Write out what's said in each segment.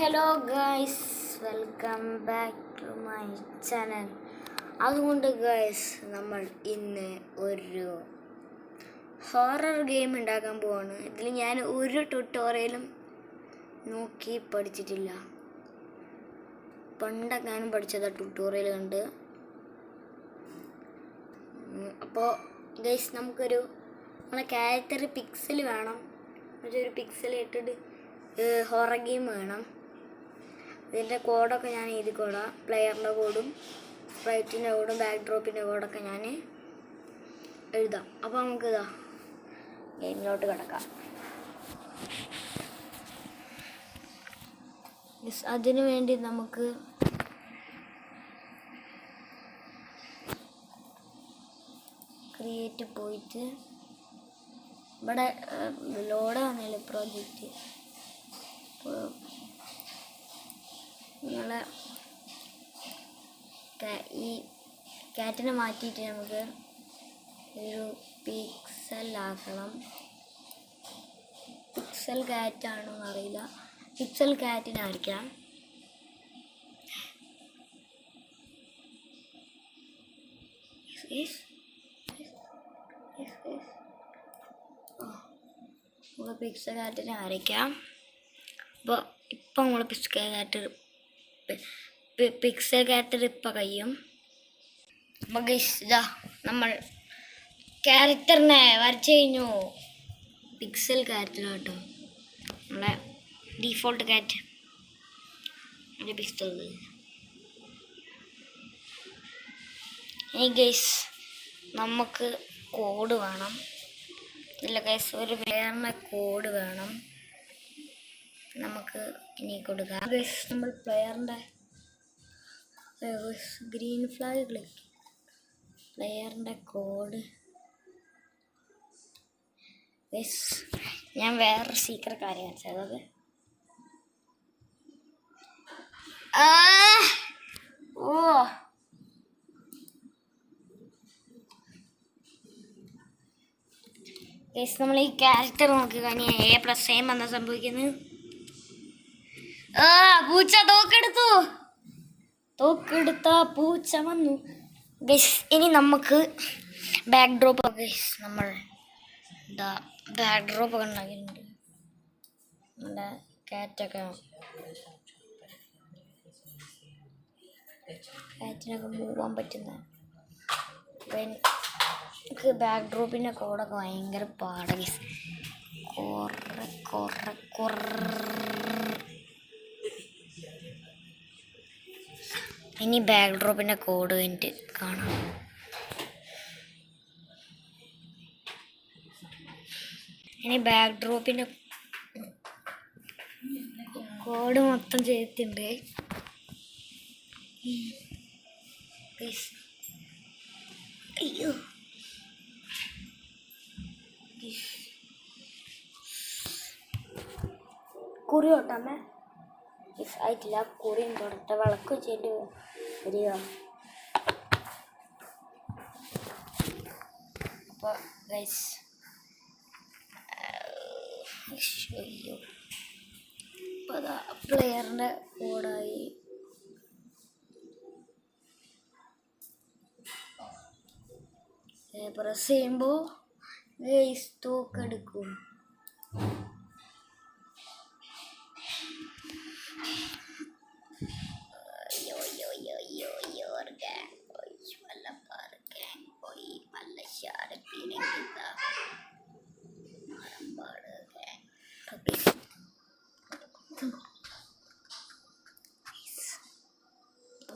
Hello guys, welcome back to my channel. അതുകൊണ്ട് guys, നമ്മൾ ഇന്ന് ഒരു ഹൊറർ ഗെയിം ഉണ്ടാക്കാൻ പോവാണ്. ഇതിൽ ഞാൻ ഒരു ട്യൂട്ടോറിയലും നോക്കി പഠിച്ചിട്ടില്ല. പണ്ടെങ്ങാനും പഠിച്ചതാ ട്യൂട്ടോറിയൽ കണ്ട്. അപ്പോൾ ഗൈസ്, നമ്മളെ ക്യാരക്ടർ പിക്സൽ വേണം. ഒരു പിക്സൽ ഇട്ടിട്ട് ഹൊറർ ഗെയിം വേണം. ഇതിൻ്റെ കോഡൊക്കെ ഞാൻ എഴുതിക്കോടാം. പ്ലെയറിൻ്റെ കോഡും സ്പ്രൈറ്റിൻ്റെ കോഡും ബാക്ക് ഡ്രോപ്പിൻ്റെ കോഡൊക്കെ ഞാൻ എഴുതാം. അപ്പോൾ നമുക്ക് ഗെയിമിലോട്ട് കിടക്കാം. അതിനു വേണ്ടി നമുക്ക് ക്രിയേറ്റ് പോയിട്ട് ഇവിടെ ലോഡ് വന്നില്ല പ്രോജക്റ്റ്. നിങ്ങളെ ഈ കാറ്റിനെ മാറ്റിയിട്ട് നമുക്ക് ഒരു പിക്സലാക്കണം. പിക്സൽ കാറ്റാണോ എന്നറിയില്ല. പിക്സൽ കാറ്റിനെ അടിക്കാം. നമ്മൾ പിക്സൽ കാറ്റിനെ അരയ്ക്കാം. അപ്പോൾ ഇപ്പം നമ്മൾ പിക്സൽ കാറ്റർ ഇപ്പം കഴിയും. അപ്പോൾ ഇതാ നമ്മൾ ക്യാരക്ടറിനെ വരച്ചു കഴിഞ്ഞു. പിക്സൽ കാറ്റർ കേട്ടോ, നമ്മളെ ഡീഫോൾട്ട് കാറ്റ്. അതിൻ്റെ പിക്സൽ ഇനി ഗൈസ് നമുക്ക് കോഡ് വേണം. ഇല്ല ഗൈസ്, ഒരു പ്ലെയറിൻ്റെ കോഡ് വേണം. നമുക്ക് ഇനി കൊടുക്കാം ഗൈസ്. നമ്മൾ പ്ലെയറിൻ്റെ ഗ്രീൻ ഫ്ലാഗ് ക്ലിക്ക്, പ്ലെയറിൻ്റെ കോഡ് ഗൈസ്. ഞാൻ വേറൊരു സീക്രട്ട് കാര്യം കാണിച്ചത്. ഗൈസ്, നമ്മൾ ഈ ക്യാരക്ടർ നോക്കി കഴിഞ്ഞാൽ A+A എന്താ സംഭവിക്കുന്നത്? പൂച്ച തോക്കെടുത്ത പൂച്ച വന്നു ഗൈസ്. ഇനി നമുക്ക് ബാക്ക് ഡ്രോപ്പ് ഗൈസ്. നമ്മൾ ബാക്ക് ഡ്രോപ്പ് ഒക്കെ ഉണ്ടാക്കിയിട്ടുണ്ട്. നമ്മുടെ കാറ്റിനൊക്കെ പോകാൻ പറ്റുന്ന എനിക്ക് ബാക്ക് ഡ്രോപ്പിൻ്റെ കോഡൊക്കെ ഭയങ്കര പാടാണ് ഗൈസ്. ഇനി ബാക്ക് ഡ്രോപ്പിൻ്റെ കോഡ് കഴിഞ്ഞിട്ട് കാണാം. ഇനി ബാക്ക് ഡ്രോപ്പിൻ്റെ കോഡ് മൊത്തം ചെയ്തിട്ടുണ്ട്. അയ്യോ, കുറി തൊട്ടാമേ ആയിട്ടില്ല. കുറിയും തൊടട്ടെ, വിളക്ക് വെച്ചിട്ട് വരിക. അപ്പോൾ ഗൈസ്, അയ്യോ, അപ്പോൾ അതാ പ്ലെയറിൻ്റെ കോഡായി. പ്രസ് ചെയ്യുമ്പോൾ ഗൈസ് തോക്കെടുക്കും.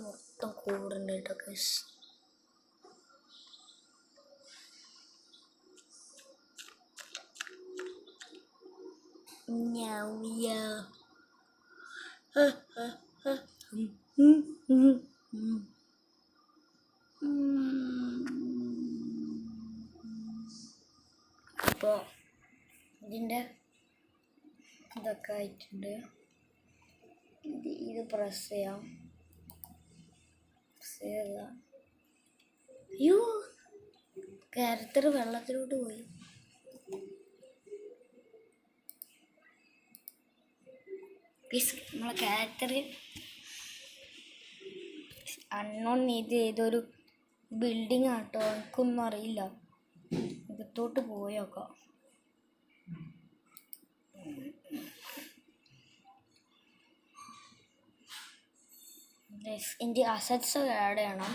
മൊത്തം കൂടുണ്ട് കേട്ടോ ഗൈസ്. അപ്പോൾ ഇതിൻ്റെ ഇതൊക്കെ ആയിട്ടുണ്ട്. ഇത് പ്രസ് ചെയ്യാം. അയ്യോ, ക്യാരക്ടർ വെള്ളത്തിലോട്ട് പോയി. നമ്മളെ ക്യാരക്ടർ അണ്ണോൺ ഇത് ഏതൊരു ബിൽഡിംഗ് ആട്ടോ, എനിക്കൊന്നും അറിയില്ല. ഇകത്തോട്ട് പോയോക്കാം. എൻ്റെ അസറ്റ്സ് ആഡ് ചെയ്യണം.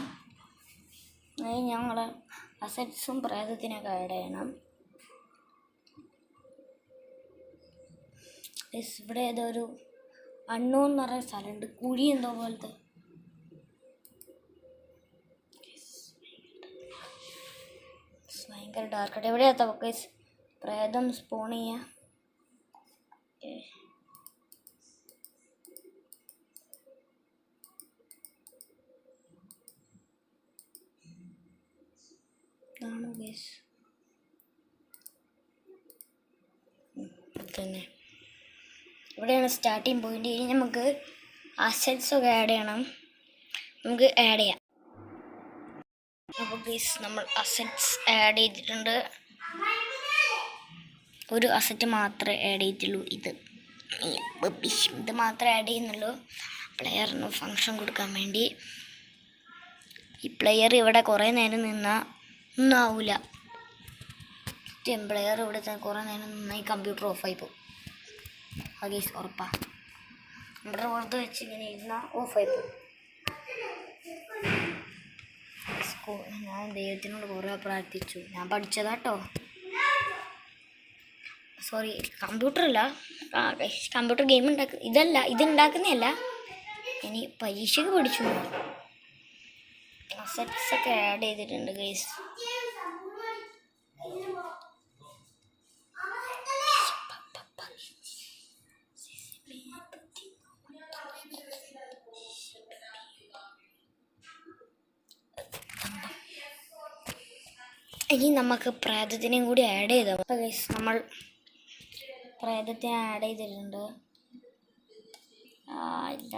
ഞങ്ങളെ അസറ്റ്സും പ്രേതത്തിനൊക്കെ ആഡ് ചെയ്യണം. ഇവിടെ ഏതൊരു അണ്ണോൺ എന്ന് പറയുന്ന സ്ഥലമുണ്ട്, കുഴി എന്തോ പോലത്തെ. ഭയങ്കര ഡാർക്കായിട്ട് എവിടെയാത്ത ഗൈസ് പ്രേതം സ്പോൺ ചെയ്യാ. ഇതാണ് ഗൈസ് തന്നെ, ഇവിടെയാണ് സ്റ്റാർട്ടിങ് പോയിന്റ്. ഇനി നമുക്ക് അസറ്റ്സ് ഒക്കെ ആഡ് ചെയ്യണം. നമുക്ക് ആഡ് ചെയ്യാം. അപ്പോൾ ഗൈസ് നമ്മൾ അസറ്റ്സ് ആഡ് ചെയ്തിട്ടുണ്ട്. ഒരു അസറ്റ് മാത്രമേ ആഡ് ചെയ്തിട്ടുള്ളൂ. ഇത് മാത്രമേ ആഡ് ചെയ്യുന്നുള്ളൂ, പ്ലെയറിന് ഫങ്ഷൻ കൊടുക്കാൻ വേണ്ടി. ഈ പ്ലെയർ ഇവിടെ കുറേ നേരം നിന്നാൽ ഒന്നും ആവില്ല. പ്ലെയർ ഇവിടെ കുറേ നേരം നിന്നാൽ ഈ കമ്പ്യൂട്ടർ ഓഫായി പോകും. അത് ഉറപ്പാണ്. ഇവിടെ പുറത്ത് വെച്ച് ഇങ്ങനെ ഇരുന്നാൽ ഓഫായി പോകും. ഞാൻ ദൈവത്തിനോട് കുറേ പ്രാർത്ഥിച്ചു. ഞാൻ പഠിച്ചതാട്ടോ, സോറി കമ്പ്യൂട്ടറല്ല, കമ്പ്യൂട്ടർ ഗെയിം ഇതുണ്ടാക്കുന്നതല്ല. ഇനി പരീക്ഷയ്ക്ക് പഠിച്ചു. അസറ്റ്സ് ഒക്കെ ആഡ് ചെയ്തിട്ടുണ്ട് ഗൈസ്. ഇനി നമുക്ക് പ്രേതത്തിനെയും കൂടി ആഡ് ചെയ്താൽ ഗൈസ്. നമ്മൾ പ്രേതത്തിനെ ആഡ് ചെയ്തിട്ടുണ്ട്. ഇല്ല,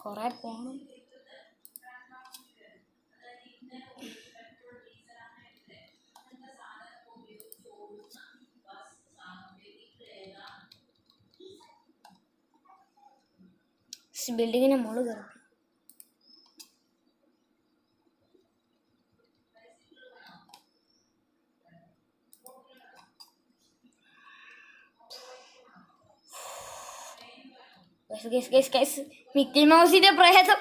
കുറെ പോണം. ബിൽഡിങ്ങിന് മുകളിൽ കയറും. മിക്കി മൗസിന്റെ പ്രേതം.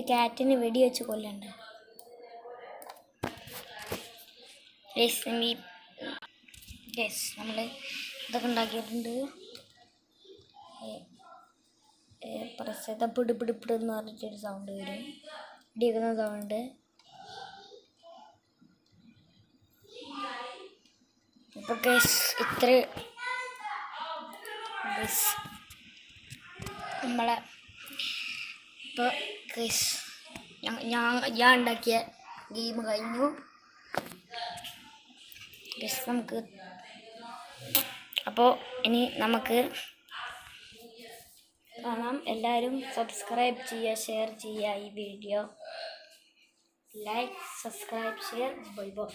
കാറ്റിന് വെടി വെച്ച് കൊല്ലണ്ട. നമ്മൾ ഇതൊക്കെ ഉണ്ടാക്കിയിട്ടുണ്ട്. പ്രസേത പിടിപിടിപ്പിടെന്ന് പറഞ്ഞിട്ടൊരു സൗണ്ട് വരും, ഇടിക്കുന്ന സൗണ്ട്. ഇപ്പോൾ ഇത്ര നമ്മളെ ഇപ്പോൾ ഞാൻ ഉണ്ടാക്കിയ ഗെയിം കഴിഞ്ഞു. നമുക്ക് അപ്പോൾ ഇനി നമുക്ക് കാണാം. എല്ലാവരും സബ്സ്ക്രൈബ് ചെയ്യുക, ഷെയർ ചെയ്യുക. ഈ video like, subscribe, share. Bye bye.